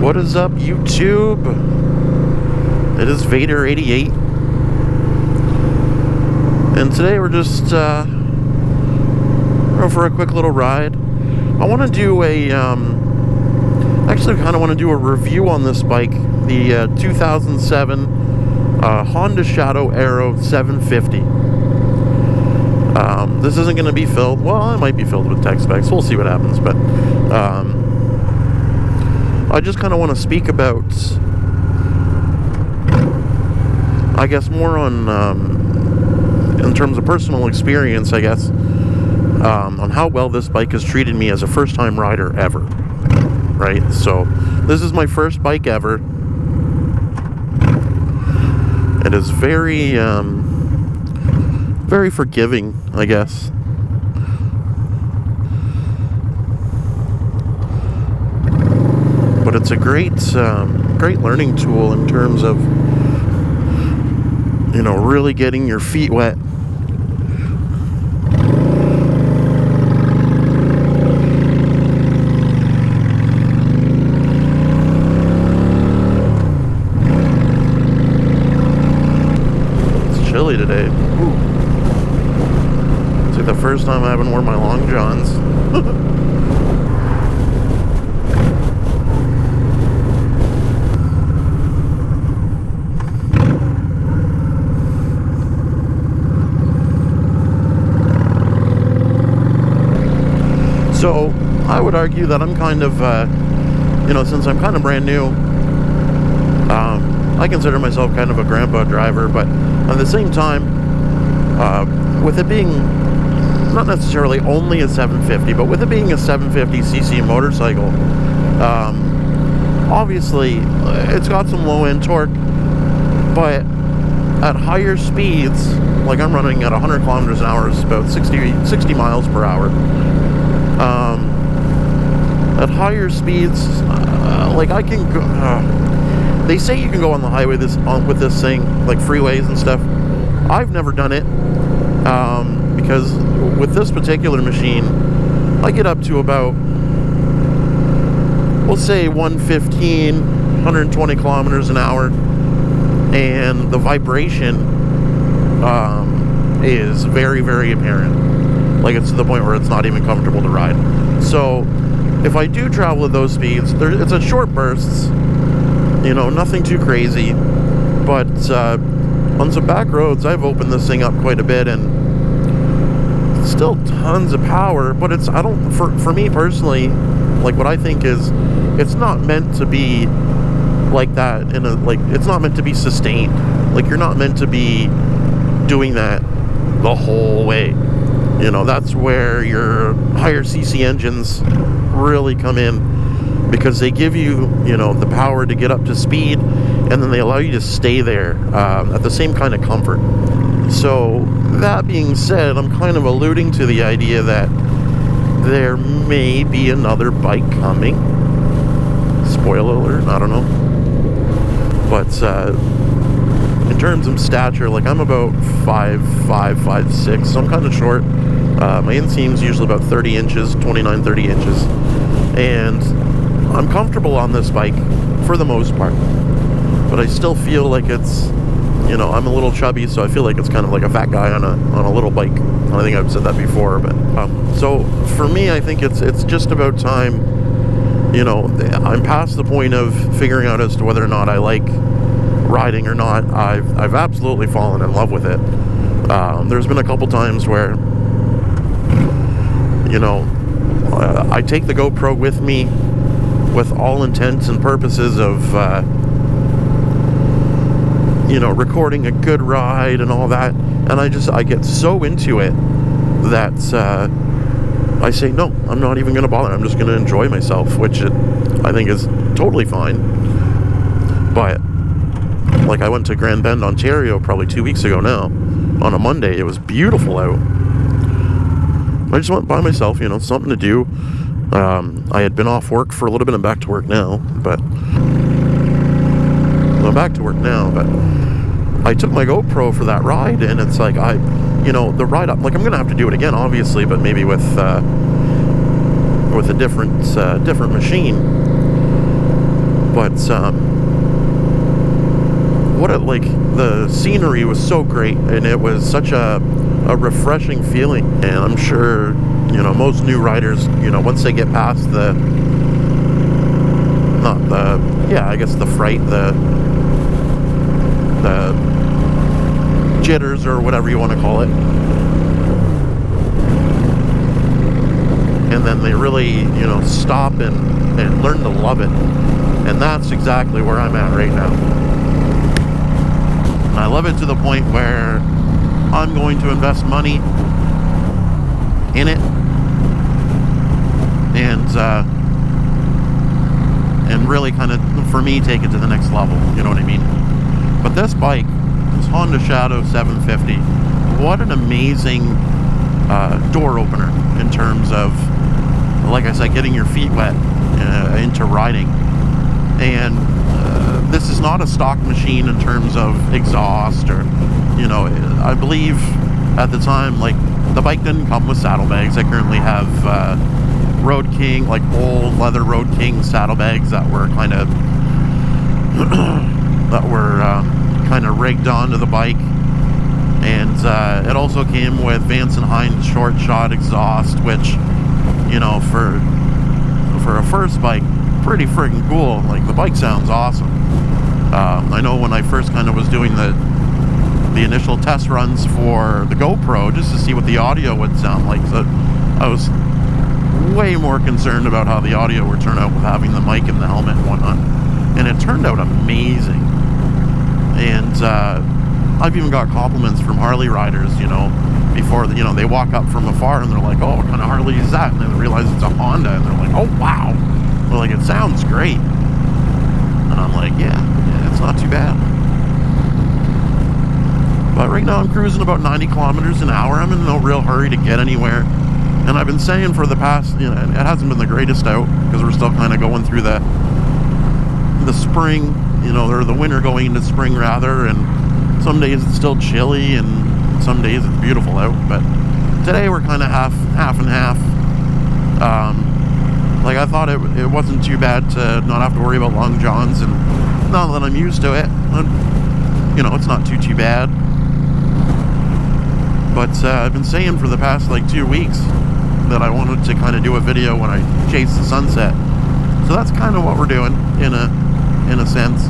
What is up, YouTube? It is Vader88, and today we're just going for a quick little ride. I want to do a actually kind of want to do a review on this bike, the 2007 Honda Shadow Aero 750. This isn't going to be filled, well, it might be filled with tech specs, we'll see what happens, but I just kind of want to speak about, I guess, more on, in terms of personal experience, I guess, on how well this bike has treated me as a first-time rider ever, right? So, this is my first bike ever. It is very, very forgiving, I guess. But it's a great, great learning tool in terms of, you know, really getting your feet wet. It's chilly today. Ooh. It's like the first time I haven't worn my long johns. So, I would argue that I'm kind of, you know, since I'm kind of brand new, I consider myself kind of a grandpa driver, but at the same time, with it being not necessarily only a 750, but with it being a 750cc motorcycle, obviously, it's got some low-end torque, but at higher speeds, like I'm running at 100 kilometers an hour, is about 60 miles per hour. At higher speeds, like I can go, they say you can go on the highway with this thing, like freeways and stuff. I've never done it, because with this particular machine, I get up to about, we'll say 115, 120 kilometers an hour, and the vibration is very, very apparent. Like, it's to the point where it's not even comfortable to ride. So, if I do travel at those speeds, it's a short bursts, you know, nothing too crazy. But on some back roads, I've opened this thing up quite a bit, and it's still tons of power. But it's, I don't, for me personally, like, what I think is, it's not meant to be like that in a, like, it's not meant to be sustained. Like, you're not meant to be doing that the whole way. You know, that's where your higher CC engines really come in, because they give you, you know, the power to get up to speed, and then they allow you to stay there at the same kind of comfort. So, that being said, I'm kind of alluding to the idea that there may be another bike coming. Spoiler alert, I don't know. But, in terms of stature, like, I'm about 5'5", 5'6", so I'm kind of short. My inseam's usually about 30 inches, 29, 30 inches. And I'm comfortable on this bike for the most part. But I still feel like it's, you know, I'm a little chubby, so I feel like it's kind of like a fat guy on a little bike. I think I've said that before, but so for me, I think it's just about time. You know, I'm past the point of figuring out as to whether or not I like riding or not. I've absolutely fallen in love with it. There's been a couple times where, you know, I take the GoPro with me with all intents and purposes of, you know, recording a good ride and all that, and I get so into it that I say, no, I'm not even going to bother. I'm just going to enjoy myself, which I think is totally fine. But, like, I went to Grand Bend, Ontario probably 2 weeks ago now, on a Monday. It was beautiful out. I just went by myself, you know, something to do. I had been off work for a little bit. I'm back to work now, but I'm back to work now, but I took my GoPro for that ride, and it's like, you know, the ride up, like, I'm going to have to do it again, obviously, but maybe with a different machine. But the scenery was so great, and it was such a refreshing feeling. And I'm sure, most new riders, once they get past the fright, the jitters, or whatever you want to call it, and then they really, stop and learn to love it. And that's exactly where I'm at right now. I love it to the point where I'm going to invest money in it, and really kind of, for me, take it to the next level, you know what I mean? But this bike, this Honda Shadow 750, what an amazing door opener in terms of, like I said, getting your feet wet into riding. And this is not a stock machine in terms of exhaust, or, I believe at the time, like, the bike didn't come with saddlebags. I currently have Road King, like old leather Road King saddlebags that were kind of rigged onto the bike. And it also came with Vance & Hines short shot exhaust, which, for a first bike, pretty freaking cool. Like, the bike sounds awesome. I know when I first kind of was doing the initial test runs for the GoPro, just to see what the audio would sound like, so I was way more concerned about how the audio would turn out with having the mic in the helmet and whatnot, and it turned out amazing. And I've even got compliments from Harley riders, before they walk up from afar and they're like, "Oh, what kind of Harley is that?" And then they realize it's a Honda, and they're like, "Oh, wow." They're like, "It sounds great." And I'm like, yeah, it's not too bad. But right now I'm cruising about 90 kilometers an hour. I'm in no real hurry to get anywhere. And I've been saying for the past, it hasn't been the greatest out, because we're still kind of going through the spring, or the winter going into spring rather, and some days it's still chilly, and some days it's beautiful out. But today we're kind of half and half. Like, I thought it wasn't too bad to not have to worry about long johns, and now that I'm used to it, it's not too bad. But I've been saying for the past 2 weeks that I wanted to kind of do a video when I chase the sunset. So that's kind of what we're doing in a sense.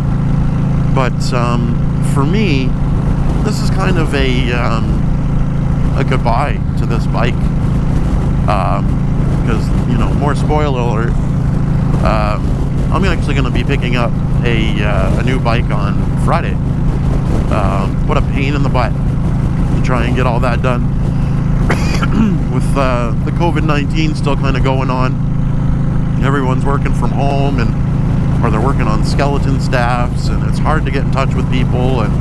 But for me, this is kind of a goodbye to this bike. Because, more spoiler alert, I'm actually going to be picking up a new bike on Friday. What a pain in the butt to try and get all that done with the COVID-19 still kind of going on. Everyone's working from home, or they're working on skeleton staffs, and it's hard to get in touch with people. And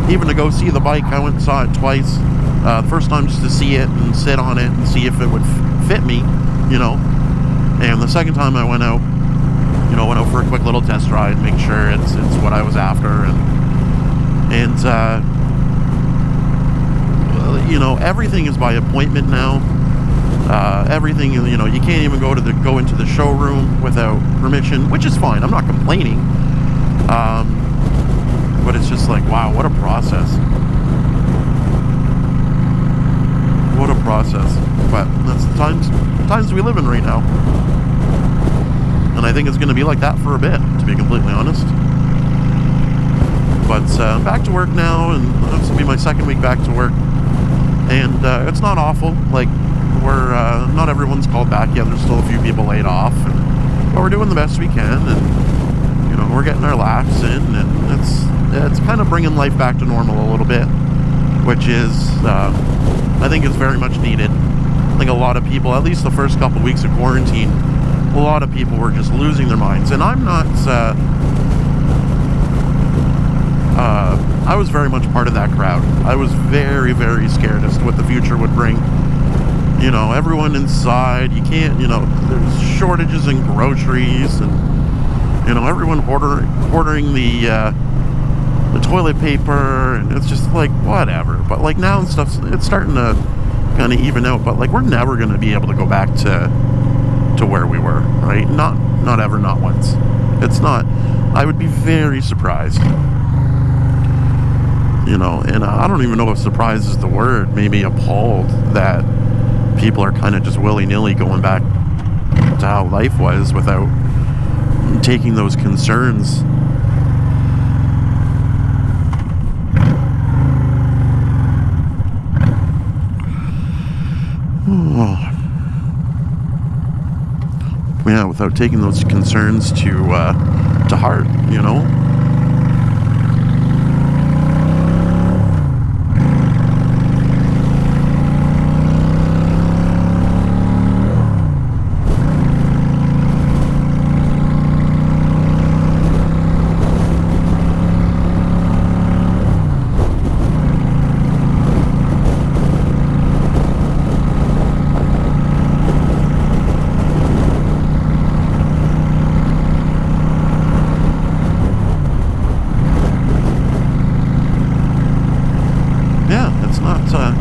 even to go see the bike, I went and saw it twice. The first time just to see it and sit on it and see if it would fit me, and the second time I went out, went out for a quick little test ride, make sure it's what I was after. And everything is by appointment now. Everything, you can't even go into the showroom without permission, which is fine. I'm not complaining. But it's just like, wow, what a process. What a process. But that's the times we live in right now. And I think it's going to be like that for a bit, to be completely honest. But I'm back to work now, and this will be my second week back to work. And it's not awful. Like, we're not everyone's called back yet. There's still a few people laid off, but we're doing the best we can, and we're getting our laughs in, and it's kind of bringing life back to normal a little bit, which is I think is very much needed. I think a lot of people, at least the first couple weeks of quarantine, a lot of people were just losing their minds, and I'm not. I was very much part of that crowd. I was very, very scared as to what the future would bring. Everyone inside, you can't, there's shortages in groceries, and, everyone ordering the toilet paper, and it's just like, whatever. But, now it's starting to kind of even out, but, we're never going to be able to go back to where we were, right? Not ever, not once. It's not, I would be very surprised. You know, and I don't even know if surprised is the word, maybe appalled that people are kind of just willy-nilly going back to how life was without taking those concerns. Yeah, without taking those concerns to heart, you know.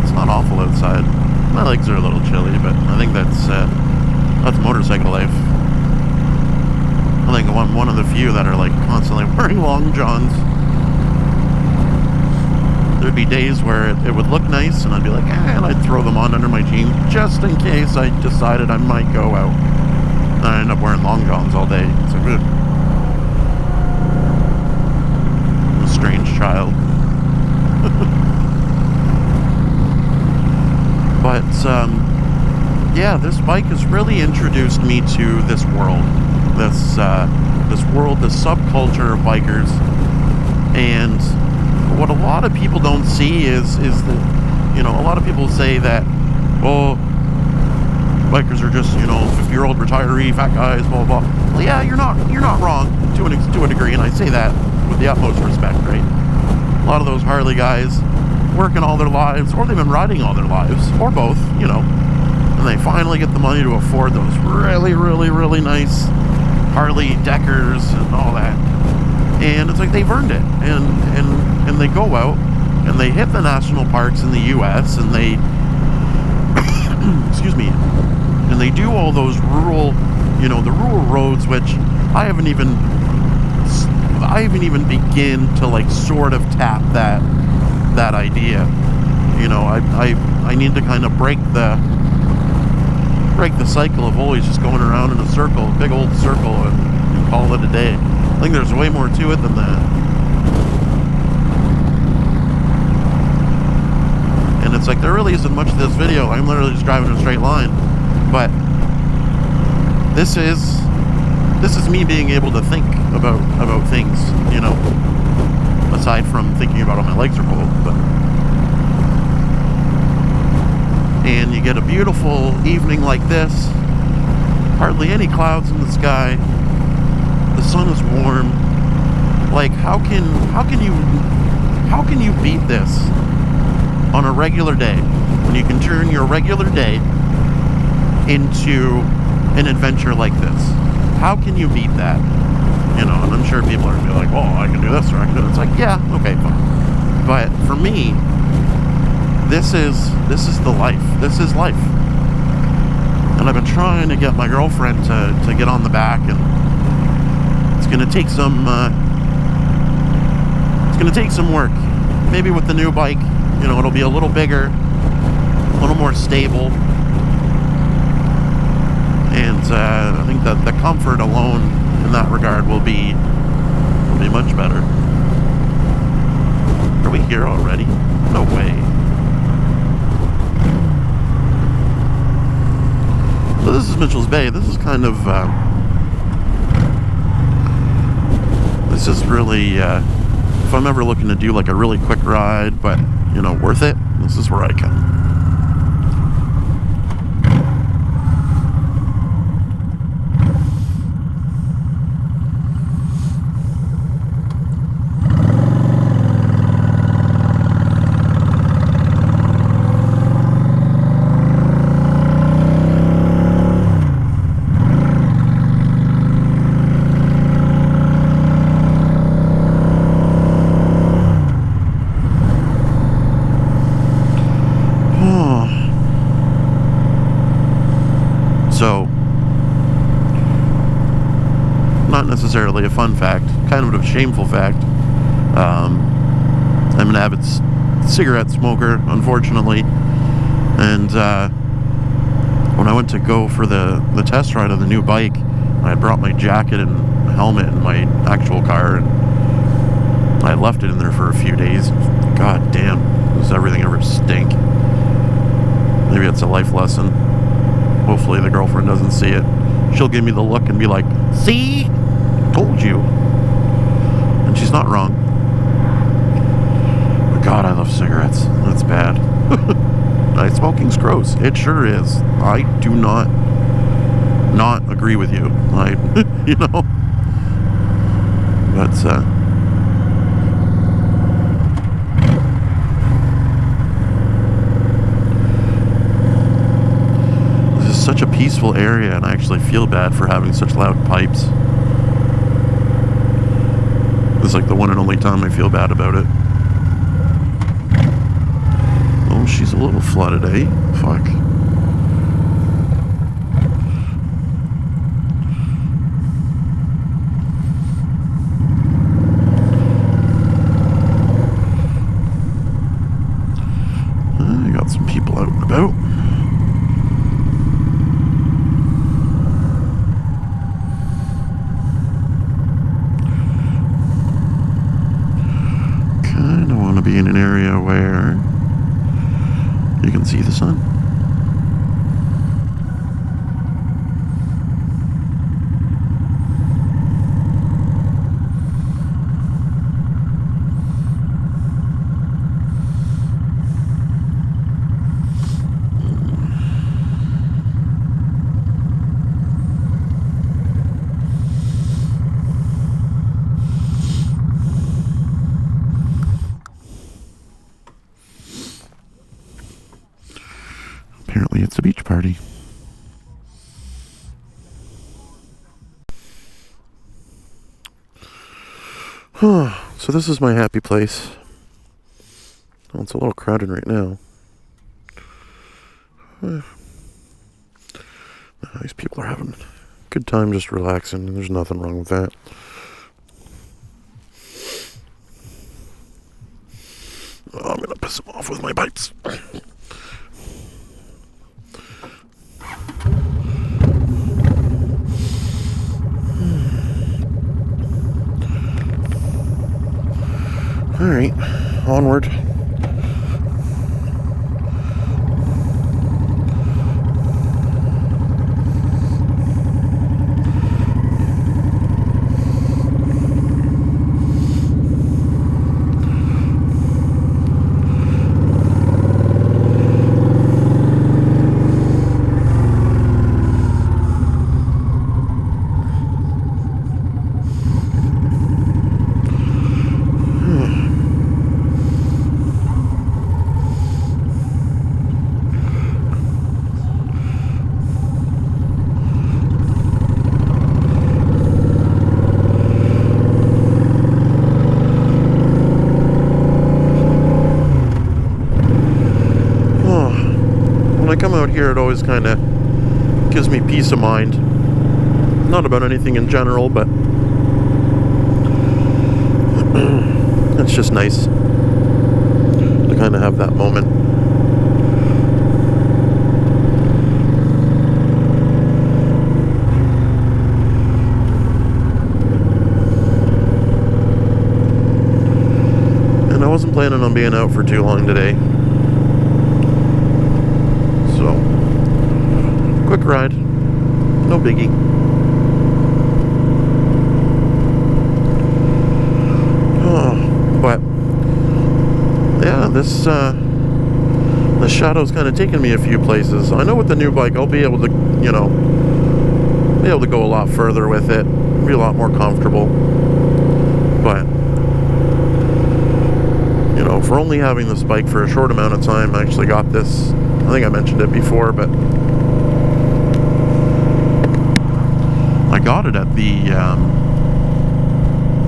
It's not awful outside. My legs are a little chilly, but I think that's motorcycle life. I think I'm one of the few that are like constantly wearing long johns. There'd be days where it would look nice, and I'd be like, and I'd throw them on under my jeans just in case I decided I might go out. And I end up wearing long johns all day. It's a good, strange child. But, yeah, this bike has really introduced me to this world. This world, this subculture of bikers. And what a lot of people don't see is that, you know, a lot of people say that, oh, bikers are just, you know, 50-year-old retiree, fat guys, blah, blah, blah. Well, yeah, you're not wrong to a degree, and I say that with the utmost respect, right? A lot of those Harley guys working all their lives, or they've been riding all their lives, or both, you know, and they finally get the money to afford those really, really, really nice Harley Deckers and all that, and it's like they've earned it, and they go out and they hit the national parks in the US, and they excuse me, and they do all those rural, you know, the rural roads, which I haven't even begin to like sort of tap that idea. You know, I need to kind of break the cycle of always just going around in a circle, a big old circle, and call it a day. I think there's way more to it than that. And it's like there really isn't much to this video. I'm literally just driving in a straight line. But this is me being able to think about things, you know, aside from thinking about how my legs are cold. But and you get a beautiful evening like this, hardly any clouds in the sky, the sun is warm. Like how can you beat this on a regular day when you can turn your regular day into an adventure like this? How can you beat that? You know, and I'm sure people are going to be like, well, I can do this or I can do it. It's like, yeah, okay, fine. But for me, this is the life. This is life. And I've been trying to get my girlfriend to get on the back, and it's going to take some work. Maybe with the new bike, you know, it'll be a little bigger, a little more stable. And I think that the comfort alone in that regard will be much better. Are we here already? No way. So this is Mitchell's Bay. This is kind of this is really if I'm ever looking to do like a really quick ride, but you know, worth it, this is where I come. not necessarily a fun fact, kind of a shameful fact. I'm an avid cigarette smoker, unfortunately, and when I went to go for the test ride of the new bike, I had brought my jacket and helmet in my actual car, and I left it in there for a few days. God damn, does everything ever stink? Maybe it's a life lesson. Hopefully the girlfriend doesn't see it. She'll give me the look and be like, "See? Told you." And she's not wrong. But God, I love cigarettes. That's bad. Smoking's gross. It sure is. I do not agree with you. You know. But this is such a peaceful area, and I actually feel bad for having such loud pipes. This is like the one and only time I feel bad about it. Oh, she's a little flooded, eh? Fuck. I got some people out and about. Kinda want to be in an area where you can see the sun. Apparently it's a beach party. So this is my happy place. Well, it's a little crowded right now. These people are having a good time just relaxing. There's nothing wrong with that. Oh, I'm gonna piss them off with my pipes. Alright, onward. When I come out here, it always kind of gives me peace of mind. Not about anything in general, but it's just nice to kind of have that moment. And I wasn't planning on being out for too long today. So, quick ride, no biggie. But yeah, this Shadow's kind of taken me a few places. I know with the new bike, I'll be able to, you know, go a lot further with it, be a lot more comfortable. But you know, for only having this bike for a short amount of time, I actually got this. I think I mentioned it before, but I got it at the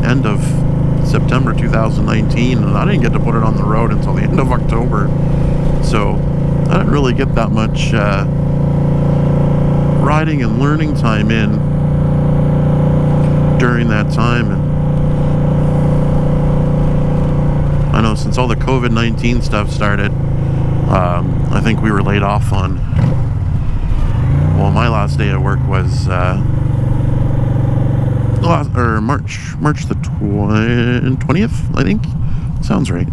end of September 2019, and I didn't get to put it on the road until the end of October. So I didn't really get that much riding and learning time in during that time. And I know since all the COVID-19 stuff started, I think we were laid off on, well, my last day at work was March the 20th, I think. Sounds right.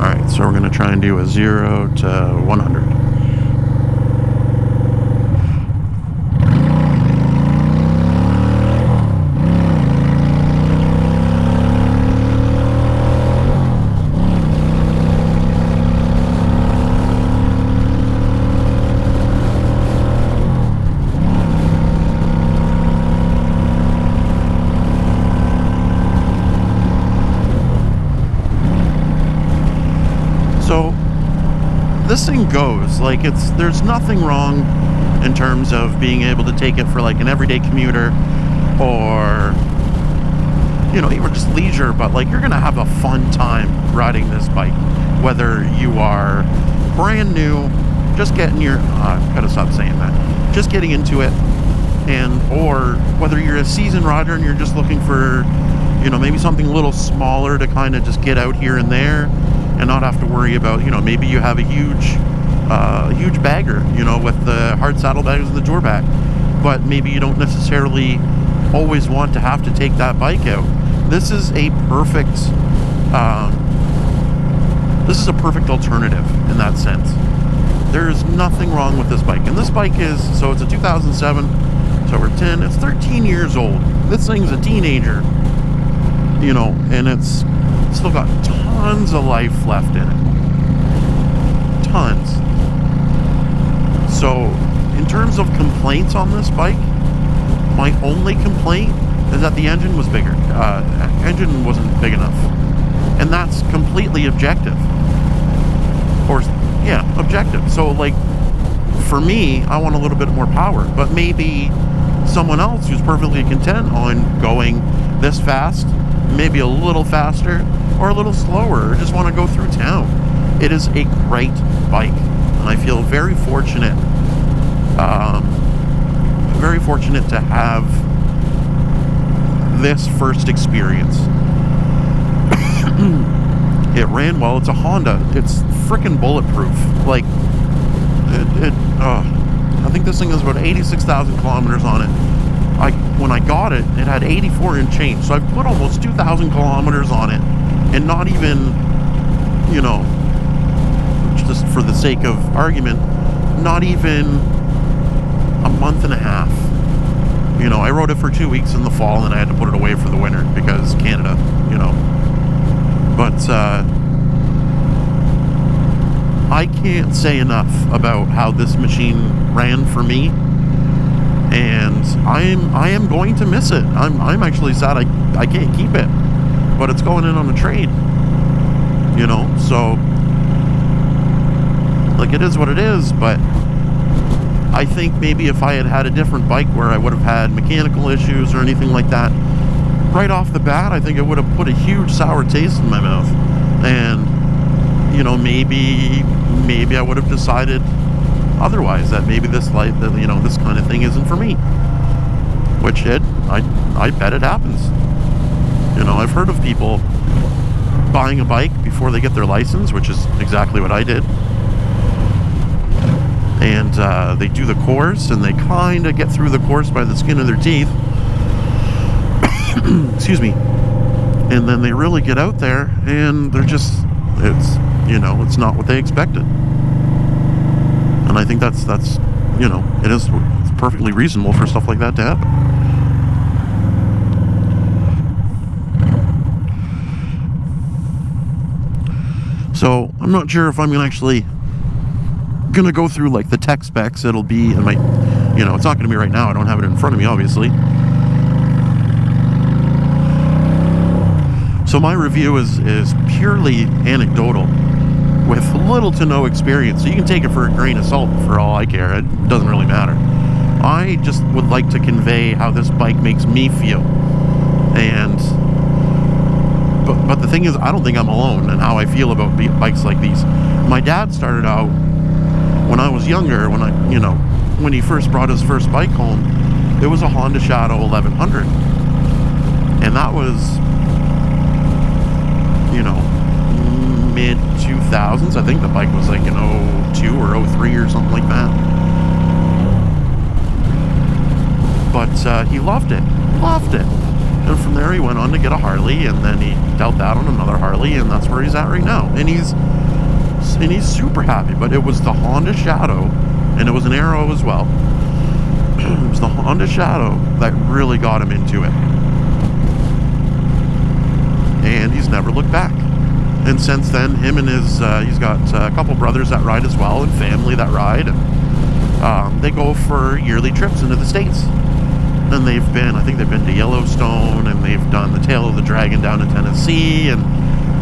Alright, so we're going to try and do a 0 to 100. This thing goes, like, there's nothing wrong in terms of being able to take it for like an everyday commuter, or, you know, even just leisure, but like you're gonna have a fun time riding this bike, whether you are brand new, just getting your gotta stop saying that, just getting into it, and or whether you're a seasoned rider and you're just looking for, you know, maybe something a little smaller to kind of just get out here and there and not have to worry about, you know, maybe you have a huge bagger, you know, with the hard saddlebags and the tour bag, but maybe you don't necessarily always want to have to take that bike out. This is a perfect alternative in that sense. There's nothing wrong with this bike, and this bike is, so it's a 2007, so we're 10, it's 13 years old. This thing's a teenager, you know, and it's still got tons of life left in it. Tons. So, in terms of complaints on this bike, my only complaint is that the engine was bigger. Engine wasn't big enough. And that's completely objective. Or, yeah, objective. So, like, for me, I want a little bit more power. But maybe someone else who's perfectly content on going this fast, maybe a little faster, or a little slower, or just want to go through town. It is a great bike, and I feel very fortunate to have this first experience. It ran well. It's a Honda. It's freaking bulletproof. Like, I think this thing has about 86,000 kilometers on it. When I got it, it had 84 and change, so I've put almost 2,000 kilometers on it, and not even, you know, just for the sake of argument, not even a month and a half. You know, I rode it for 2 weeks in the fall, and I had to put it away for the winter because Canada, you know. But I can't say enough about how this machine ran for me, and I am going to miss it. I'm actually sad I can't keep it, but it's going in on a trade, you know. So, like, it is what it is. But I think maybe if I had had a different bike where I would have had mechanical issues or anything like that right off the bat, I think it would have put a huge sour taste in my mouth. And, you know, maybe I would have decided otherwise, that maybe this life, you know, this kind of thing isn't for me. Which I bet it happens. You know, I've heard of people buying a bike before they get their license, which is exactly what I did. And they do the course, and they kind of get through the course by the skin of their teeth. Excuse me. And then they really get out there, and they're just, you know, it's not what they expected. And I think that's you know, it's perfectly reasonable for stuff like that to happen. So I'm not sure if I'm gonna go through like the tech specs. It'll be in my, you know, it's not gonna be right now. I don't have it in front of me, obviously. So my review is purely anecdotal, with little to no experience. So you can take it for a grain of salt for all I care. It doesn't really matter. I just would like to convey how this bike makes me feel. And but the thing is, I don't think I'm alone in how I feel about bikes like these. My dad started out when I was younger, when he first brought his first bike home, it was a Honda Shadow 1100. And that was, mid 2000s. I think the bike was like in 02 or 03 or something like that. But he loved it. And from there he went on to get a Harley, and then he dealt that on another Harley, and that's where he's at right now. And he's super happy. But it was the Honda Shadow, and it was an Aero as well. It was the Honda Shadow that really got him into it. And he's never looked back. And since then, him and his, he's got a couple brothers that ride as well, and family that ride, and they go for yearly trips into the States. And I think they've been to Yellowstone, and they've done the Tail of the Dragon down in Tennessee, and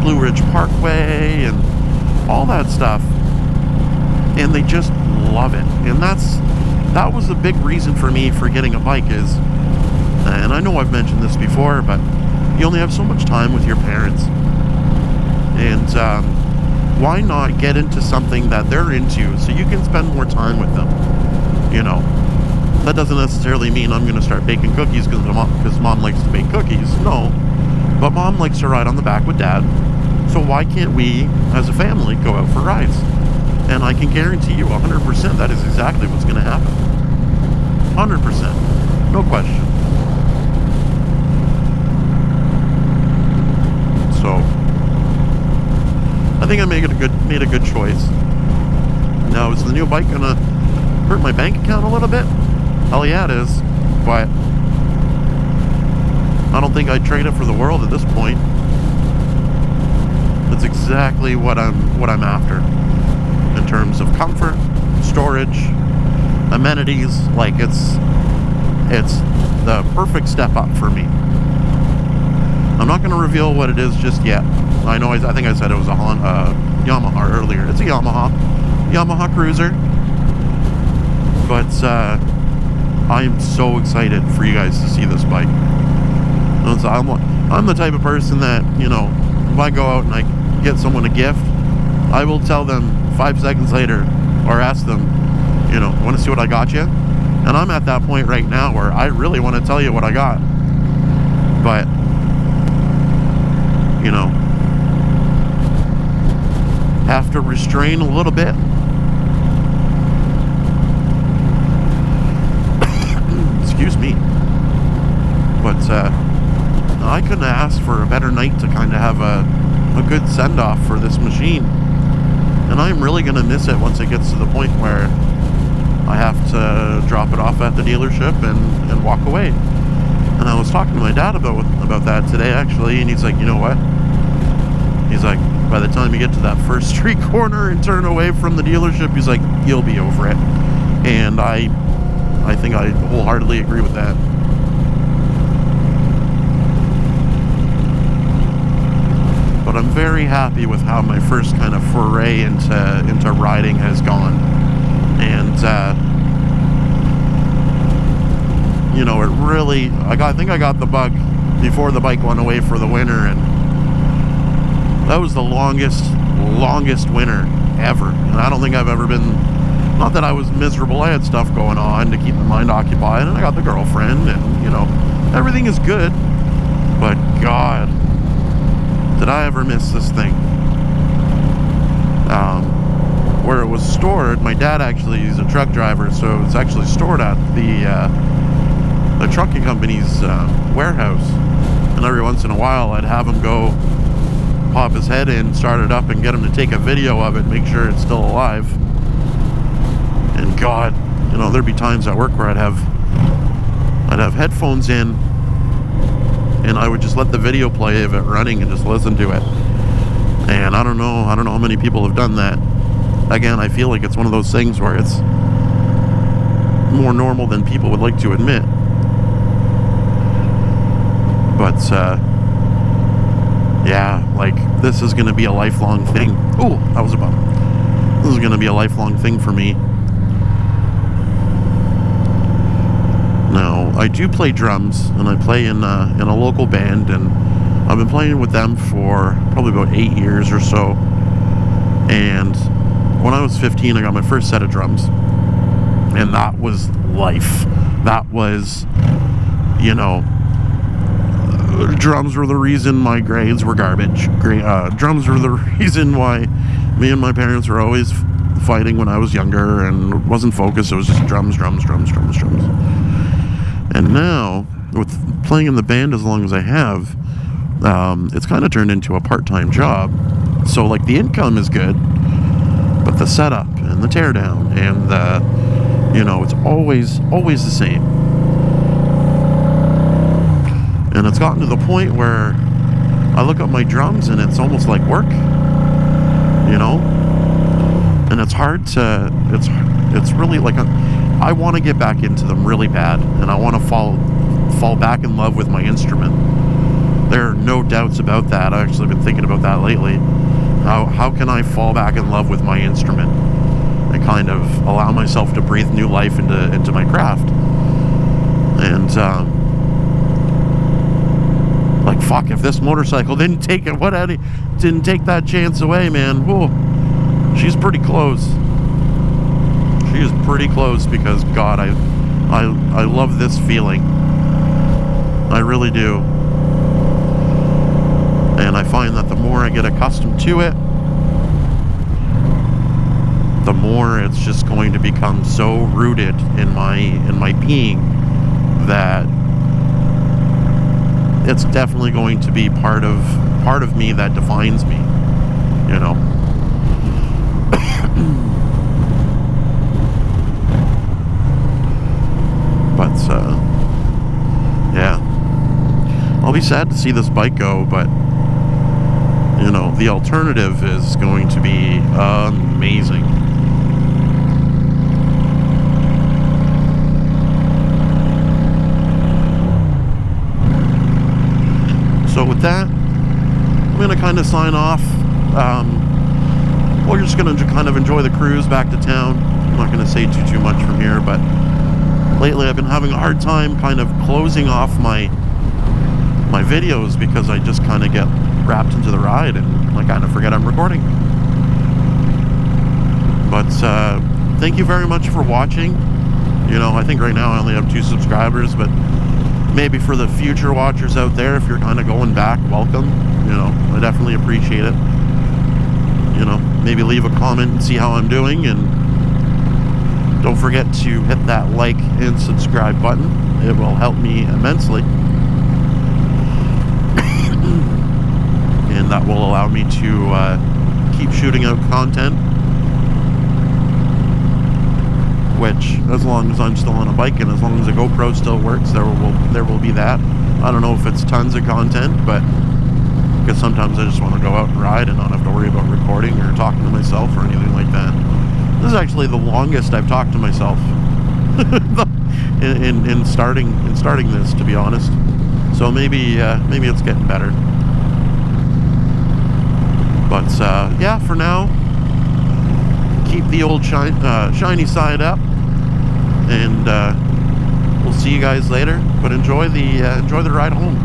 Blue Ridge Parkway, and all that stuff. And they just love it. And that was a big reason for me for getting a bike is, and I know I've mentioned this before, but you only have so much time with your parents. And why not get into something that they're into so you can spend more time with them? That doesn't necessarily mean I'm going to start baking cookies because mom likes to bake cookies. No. But mom likes to ride on the back with dad. So why can't we, as a family, go out for rides? And I can guarantee you 100% that is exactly what's going to happen. 100%. No question. So I think I made a good choice. Now, is the new bike gonna hurt my bank account a little bit? Hell yeah, it is. But I don't think I'd trade it for the world at this point. That's exactly what I'm after in terms of comfort, storage, amenities. Like it's the perfect step up for me. I'm not going to reveal what it is just yet. I think I said it was a Yamaha earlier. It's a Yamaha Cruiser. But I am so excited for you guys to see this bike. I'm the type of person that, if I go out and I get someone a gift, I will tell them 5 seconds later, or ask them, want to see what I got you? And I'm at that point right now where I really want to tell you what I got. But have to restrain a little bit. Excuse me. But I couldn't ask for a better night to kind of have a good send-off for this machine. And I'm really going to miss it once it gets to the point where I have to drop it off at the dealership and walk away. And I was talking to my dad about that today, actually, and he's like, you know what? He's like, by the time you get to that first street corner and turn away from the dealership, he's like, you'll be over it. And I think I wholeheartedly agree with that. But I'm very happy with how my first kind of foray into riding has gone. And it really, I think I got the bug before the bike went away for the winter, and that was the longest winter ever. And I don't think I've ever been, not that I was miserable, I had stuff going on to keep my mind occupied, and I got the girlfriend, and everything is good. But God, did I ever miss this thing. Where it was stored, my dad actually is a truck driver, so it's actually stored at the trucking company's warehouse. And every once in a while I'd have him go pop his head in, start it up, and get him to take a video of it, make sure it's still alive. And God, there'd be times at work where I'd have headphones in, and I would just let the video play of it running and just listen to it. And I don't know how many people have done that. Again, I feel like it's one of those things where it's more normal than people would like to admit. But yeah, like, this is going to be a lifelong thing. Ooh, that was a bump. This is going to be a lifelong thing for me. Now, I do play drums, and I play in a local band, and I've been playing with them for probably about 8 years or so. And when I was 15, I got my first set of drums. And that was life. That was, you know, drums were the reason my grades were garbage. Drums were the reason why me and my parents were always fighting when I was younger and wasn't focused. It was just drums. And now, with playing in the band as long as I have, it's kind of turned into a part-time job. So, like, the income is good, but the setup and the teardown and the, you know, it's always the same. And it's gotten to the point where I look at my drums and it's almost like work, you know? And it's hard to, it's really like, I want to get back into them really bad, and I want to fall back in love with my instrument. There are no doubts about that. I've actually been thinking about that lately. How can I fall back in love with my instrument and kind of allow myself to breathe new life into my craft? And like, fuck, if this motorcycle didn't take that chance away, man, whoa, she's pretty close. She is pretty close, because God, I love this feeling. I really do. And I find that the more I get accustomed to it, the more it's just going to become so rooted in my being that it's definitely going to be part of me that defines me, you know. But yeah, I'll be sad to see this bike go, but you know, the alternative is going to be amazing. So with that, I'm going to kind of sign off. We're just going to kind of enjoy the cruise back to town. I'm not going to say too much from here, but lately I've been having a hard time kind of closing off my videos, because I just kind of get wrapped into the ride and I kind of forget I'm recording. But thank you very much for watching. You know, I think right now I only have 2 subscribers, but maybe for the future watchers out there, if you're kind of going back, welcome. You know, I definitely appreciate it. You know, maybe leave a comment and see how I'm doing, and don't forget to hit that like and subscribe button. It will help me immensely. And that will allow me to keep shooting out content, which, as long as I'm still on a bike and as long as the GoPro still works, there will be that. I don't know if it's tons of content, but because sometimes I just want to go out and ride and not have to worry about recording or talking to myself or anything like that. This is actually the longest I've talked to myself in starting this, to be honest. So maybe it's getting better. But yeah, for now, keep the old shiny side up, and we'll see you guys later. But enjoy the ride home.